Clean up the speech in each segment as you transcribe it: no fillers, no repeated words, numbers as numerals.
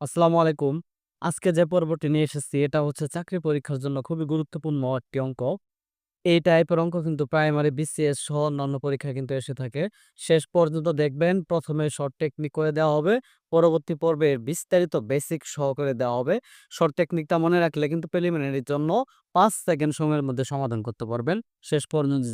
আসসালামু আলাইকুম। আজকে যে পর্বটি নিয়ে এসেছি এটা হচ্ছে চাকরি পরীক্ষার জন্য খুবই গুরুত্বপূর্ণ একটি অঙ্ক। এই টাইপের অঙ্ক কিন্তু প্রাইমারি, বিসিএস সহ অন্যান্য পরীক্ষায় কিন্তু এসে থাকে। শেষ পর্যন্ত দেখবেন ১ম এ শর্ট টেকনিক করে দেওয়া হবে। পরবর্তী পর্বে এর বিস্তারিত বেসিক সহকারে দেওয়া হবে। শর্ট টেকনিকটা মনে রাখলে কিন্তু প্রিলিমিনারির জন্য ৫ সেকেন্ড সময়ের মধ্যে সমাধান করতে পারবেন। শেষ পর্যন্ত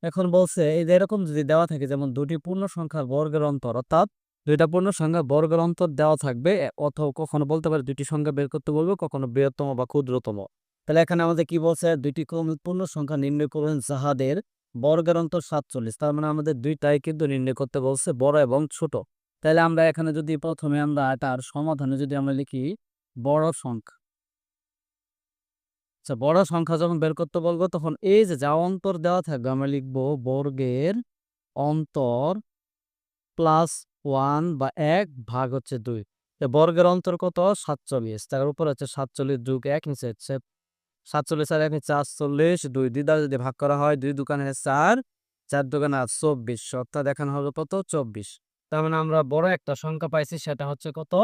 এখন বলছে এই যে এরকম যদি দেওয়া থাকে যেমন ২ টি পূর্ণ সংখ্যার বর্গের অন্তর অর্থাৎ ২ টা পূর্ণ সংখ্যার বর্গের অন্তর দেওয়া থাকবে অথবা কখনো বলতে পারে ২ টি সংখ্যা বের করতে বলবে, কখনো বৃহত্তম বা ক্ষুদ্রতম। তাহলে এখানে আমাদের কি বলছে ২ টি পূর্ণ সংখ্যা নির্ণয় করবেন যাহাদের বর্গের অন্তর ৪৭। তার মানে আমাদের ২ টাই কিন্তু নির্ণয় করতে বলছে বড় এবং ছোট। তাহলে আমরা এখানে যদি ১ম এ আমরা এটার সমাধানে যদি আমরা লিখি বড় সংখ্যা। আচ্ছা, বড় সংখ্যা যখন বের করতে বলবো তখন এই যে যা অন্তর দেওয়া থাকবে আমরা লিখবো বর্গের অন্তর প্লাস 1 বা ১ ভাগ হচ্ছে ২। বর্গের অন্তর কত? ৪৭। তার উপর হচ্ছে ৪৭ যোগ ১ নিচে হচ্ছে ৪৭ আর ১ নিচে ৪৮, ২ দ্বারা যদি ভাগ করা হয় ২ দুগুণে ৪, ৪ দুগুণে ৮, ২৪ অর্থাৎ এখানে হবে কত? ২৪। তার মানে আমরা বড় একটা সংখ্যা পাইছি সেটা হচ্ছে কত?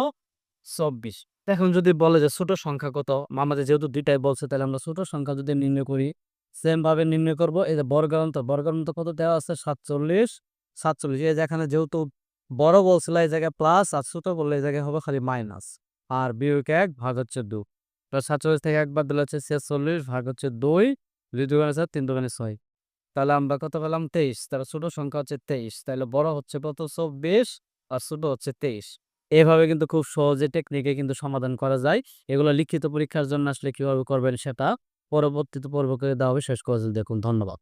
২৪। এখন যদি বলে যে ছোট সংখ্যা কত? আমাদের যেহেতু ২ টাই বলছে তাহলে আমরা ছোট সংখ্যা যদি নির্ণয় করি, সেম ভাবে নির্ণয় করব। এই যে বর্গের অন্তর কত দেওয়া আছে? ৪৭, ৪৭। এই যে এখানে যেহেতু বড় বলছিল এই জায়গায় প্লাস আর ছোট বললে এই জায়গায় হবে খালি মাইনাস। আর বিয়োগ ১ ভাগ হচ্ছে ২। তো ৪৭ থেকে ১ বাদ দিলে হচ্ছে ৪৬ ভাগ হচ্ছে ২। ২ দুগুণে ৪, ৩ দুগুণে ৬। তাহলে আমরা কত পেলাম? ২৩। তাহলে ছোট সংখ্যা হচ্ছে ২৩। তাহলে বড় হচ্ছে কত? ২৪ আর ছোট হচ্ছে ২৩। এভাবে কিন্তু খুব সহজে টেকনিকে কিন্তু সমাধান করা যায়। এগুলো লিখিত পরীক্ষার জন্য আসলে কিভাবে করবেন সেটা পরবর্তীতে পর্ব করে দেওয়া হবে। শেষ করে দেখুন। ধন্যবাদ।